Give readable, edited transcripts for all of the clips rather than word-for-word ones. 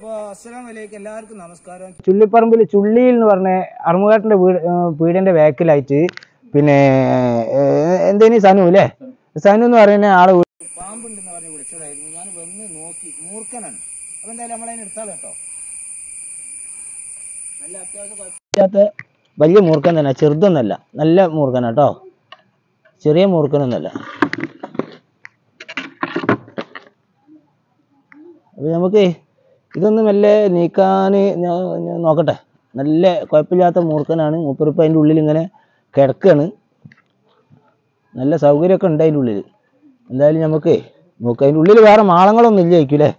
അപ്പോൾ അസ്സലാമു അലൈക്കും, എല്ലാവർക്കും നമസ്കാരം. ചുള്ളിപ്പറമ്പിൽ ചുള്ളിയിൽ എന്ന് പറഞ്ഞ അറുമുകാട്ടിന്റെ വീടിന്റെ ബാക്കിലായിട്ട് പിന്നെ എന്തേനി സനു അല്ലേ, സനു എന്ന് പറയുന്ന ആളെ പാമ്പുണ്ടെന്ന് പറഞ്ഞ് വിളിച്ചതായിരുന്നു. ഞാൻ വന്ന് നോക്കി, മൂർഖനാണ്. അപ്പൊ എന്തായാലും നമ്മളതിനെ എടുത്താലോ കേട്ടോ. നല്ല അത്യാവശ്യം വലിയ മൂർഖൻ തന്നെ, ചെറുതൊന്നല്ല, നല്ല മൂർഖനാട്ടോ, ചെറിയ മൂർഖനൊന്നല്ല. അപ്പൊ നമുക്ക് ഇതൊന്നും മെല്ലെ നീക്കാൻ നോക്കട്ടെ. നല്ല കുഴപ്പമില്ലാത്ത മൂർഖനാണ് മൂപ്പരിപ്പം അതിൻ്റെ ഉള്ളിൽ ഇങ്ങനെ കിടക്കുകയാണ്. നല്ല സൗകര്യമൊക്കെ ഉണ്ട് അതിൻ്റെ ഉള്ളിൽ. എന്തായാലും നമുക്ക് നോക്കാം. അതിൻ്റെ ഉള്ളിൽ വേറെ മാളങ്ങളൊന്നും ഇല്ലായിരിക്കും അല്ലേ?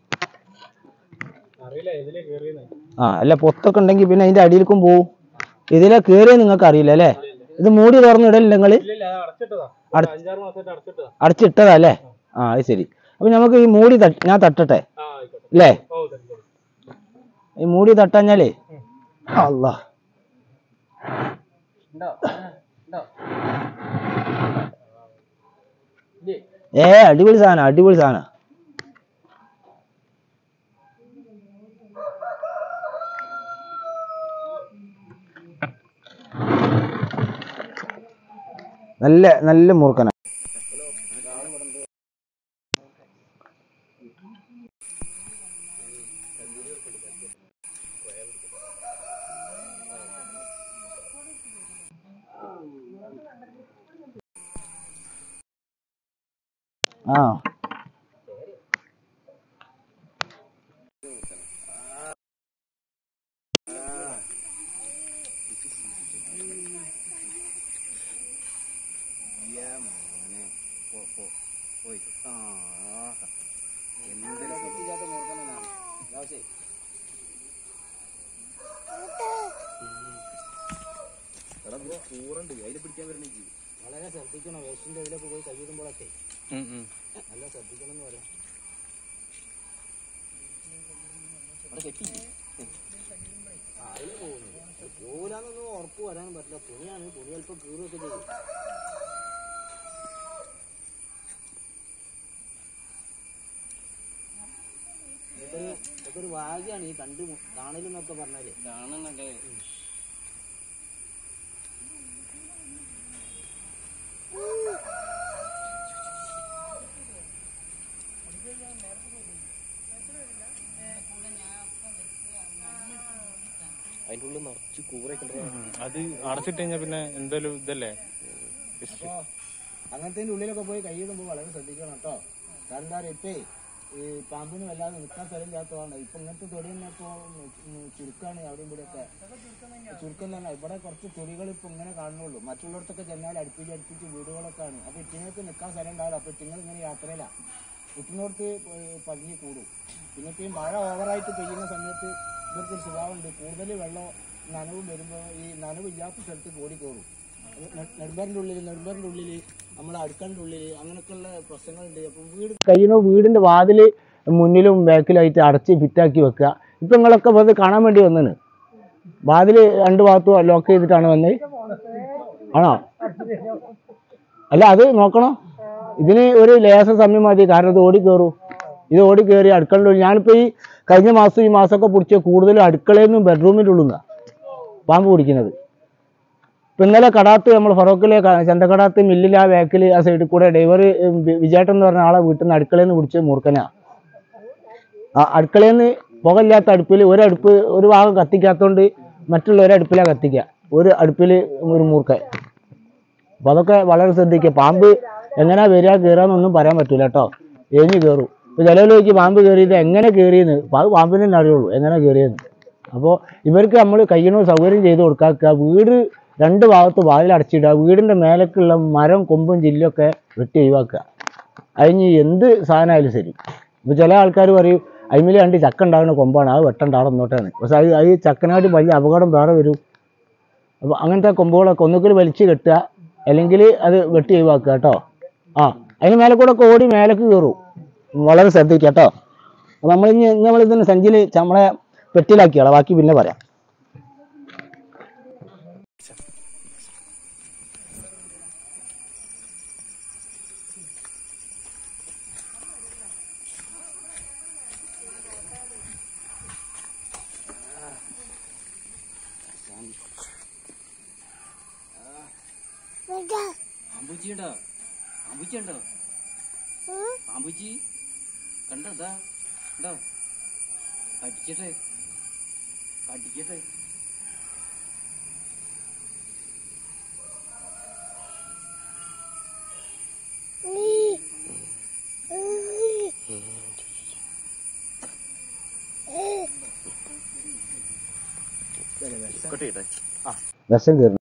അല്ല പൊത്തൊക്കെ ഉണ്ടെങ്കിൽ പിന്നെ അതിൻ്റെ അടിയിലേക്കും പോവും. ഇതിലെ കയറിയ നിങ്ങൾക്ക് അറിയില്ല അല്ലേ? ഇത് മൂടി തുറന്നിടല്ലേ നിങ്ങൾ? അടച്ചിട്ടതാ അല്ലേ? അത് ശരി. അപ്പൊ നമുക്ക് ഈ മൂടി ഞാൻ തട്ടട്ടെ അല്ലേ? ഈ മൂടി തട്ടാഞ്ഞാലേ അല്ലാ അടിപൊളി സാധനം, അടിപൊളി സാധനം. നല്ല നല്ല മൂർഖന. വളരെ ശ്രദ്ധിക്കണം, വേസ്റ്റിന്റെ ഇതിലൊക്കെ പോയി കൈയിടുമ്പോഴൊക്കെ നല്ല ശ്രദ്ധിക്കണം എന്ന് പറയാം. അതിന് പോകുന്നു പോലാന്നൊന്നും ഉറപ്പ് വരാനും പറ്റില്ല. തുണിയാണ്, തുണി അല്പം കീറുകയൊക്കെ ചെയ്യും. ഇതൊക്കെ ഒരു ഭാഗ്യാണ് ഈ കാണലെന്നൊക്കെ പറഞ്ഞാല്. കാണുന്നുണ്ടേ അതിൻ്റെ ഉള്ളിൽ നിറച്ച് കൂറൊക്കെ. അത് അടച്ചിട്ട് കഴിഞ്ഞാൽ പിന്നെ എന്തായാലും ഇതല്ലേ. അപ്പൊ അങ്ങനത്തെ ഉള്ളിലൊക്കെ പോയി കൈയിടുമ്പോൾ വളരെ ശ്രദ്ധിക്കണം കേട്ടോ. കാരണം എന്താ പറയുക, ഇപ്പേ ഈ പാമ്പിന് വല്ലാതെ നിൽക്കാൻ സ്ഥലം ഇല്ലാത്തതാണ്. ഇപ്പൊ ഇങ്ങനത്തെ തൊടി തന്നെ ഇപ്പൊ ചുരുക്കാണ്. അവിടെയും ഇവിടെയൊക്കെ ചുരുക്കം തന്നെ. ഇവിടെ കുറച്ച് തൊടികൾ ഇപ്പൊ ഇങ്ങനെ കാണുന്നുള്ളൂ. മറ്റുള്ളിടത്തൊക്കെ ചെന്നാൽ അടുപ്പിച്ച് വീടുകളൊക്കെയാണ്. അപ്പൊ ഇറ്റിങ്ങൾക്ക് നിൽക്കാൻ സ്ഥലം ഉണ്ടാവില്ല. അപ്പൊ ഇറ്റിങ്ങൾ ഇങ്ങനെ യാത്രയിലാണ്. കുട്ടിനോടത്ത് പതിഞ്ഞ് കൂടും. പിന്നെ ഇപ്പൊ ഈ മഴ ഓവറായിട്ട് പെയ്യുന്ന സമയത്ത് ഇവർക്കൊരു സ്വഭാവമുണ്ട്. കൂടുതൽ വെള്ളം നനവും വരുമ്പോൾ ഈ നനവില്ലാത്ത സ്ഥലത്ത് ഓടി കയറും. നെടുമ്പറിന്റെ ഉള്ളിൽ നമ്മളെ അടുക്കളന്റെ ഉള്ളിൽ അങ്ങനെയൊക്കെയുള്ള പ്രശ്നങ്ങളുണ്ട്. അപ്പം വീടിന്റെ വാതില് മുന്നിലും ബാക്കിലായിട്ട് അടച്ച് ഫിറ്റാക്കി വെക്കുക. ഇപ്പൊ നിങ്ങളൊക്കെ അത് കാണാൻ വേണ്ടി വന്നാണ്. വാതില് രണ്ട് ഭാഗത്തും ലോക്ക് ചെയ്തിട്ടാണ് വന്നത് ആണോ? അല്ല, അത് നോക്കണം. ഇതിന് ഒരു ലേശ സമയം മതി. കാരണം ഇത് ഇത് ഓടിക്കേറി അടുക്കളൻ്റെ ഉള്ളിൽ. ഞാനിപ്പോ ഈ കഴിഞ്ഞ മാസം ഈ മാസമൊക്കെ പിടിച്ച കൂടുതലും അടുക്കളയിൽ നിന്നും ബെഡ്റൂമിൻ്റെ ഉള്ളിൽ നിന്നാണ് പാമ്പ് പിടിക്കുന്നത്. ഇപ്പം ഇന്നലെ കടാത്ത് നമ്മൾ ഫറോക്കിലെ ചന്തക്കടാത്ത് മില്ലിൽ ആ ബാക്കിൽ ആ സൈഡിൽ കൂടെ ഡ്രൈവർ വിജയേട്ടൻ എന്ന് പറഞ്ഞ ആളെ വീട്ടിൽ നിന്ന് അടുക്കളയിൽ നിന്ന് പിടിച്ച് മൂർഖനാ. ആ അടുക്കളയിൽ നിന്ന് പുകയില്ലാത്ത അടുപ്പിൽ ഒരു ഭാഗം കത്തിക്കാത്തതുകൊണ്ട് മറ്റുള്ള ഒരടുപ്പിലാണ് കത്തിക്കുക. ഒരു അടുപ്പിൽ ഒരു മൂർഖൻ. അപ്പം അതൊക്കെ വളരെ ശ്രദ്ധിക്കുക. പാമ്പ് എങ്ങനെ വരിക കയറാന്നൊന്നും പറയാൻ പറ്റൂല കേട്ടോ. എഞ്ഞ് കയറും. ഇപ്പോൾ ചിലവിലേക്ക് പാമ്പ് കയറിയത് എങ്ങനെ കയറിയെന്ന് അത് പാമ്പിനെ തന്നെ അറിയുള്ളൂ, എങ്ങനെ കയറിയെന്ന്. അപ്പോൾ ഇവർക്ക് നമ്മൾ കഴിയണ സൗകര്യം ചെയ്ത് കൊടുക്കാക്കുക. വീട് രണ്ട് ഭാഗത്ത് വാതിലടച്ചിടുക. വീടിൻ്റെ മേലേക്കുള്ള മരം കൊമ്പും ചില്ലൊക്കെ വെട്ടി ഒഴിവാക്കുക. അതിന് എന്ത് സാധനമായാലും ശരി. ഇപ്പോൾ ചില ആൾക്കാർ പറയും അതിൽ രണ്ട് ചക്ക ഉണ്ടാകുന്ന കൊമ്പാണ്, അത് വെട്ടണ്ട അവിടെ നിന്നോട്ടാണ്. പക്ഷെ അത് ചക്കനായിട്ട് വലിയ അപകടം വേറെ വരും. അപ്പോൾ അങ്ങനത്തെ കൊമ്പുകളൊക്കെ ഒന്നുകിൽ വലിച്ച് കെട്ടുക, അല്ലെങ്കിൽ അത് വെട്ടി ഒഴിവാക്കുക കേട്ടോ. അതിന് മേലെ കൂടെ ഒക്കെ ഓടി മേലേക്ക് കയറും. വളരെ ശ്രദ്ധിക്കുക കേട്ടോ. അപ്പോൾ നമ്മളിതിന് സഞ്ചിയിൽ നമ്മളെ പെട്ടിയിലാക്കിയാളാം. ബാക്കി പിന്നെ പറയാം. പാമ്പൂച്ചി ഉണ്ടോ? പാമ്പൂച്ചി ഉണ്ടോ? പാമ്പൂച്ചി കണ്ടോ? ഉണ്ടോ? കടിക്കട്ടെ കടിക്കട്ടെ. വിഷം കയറും.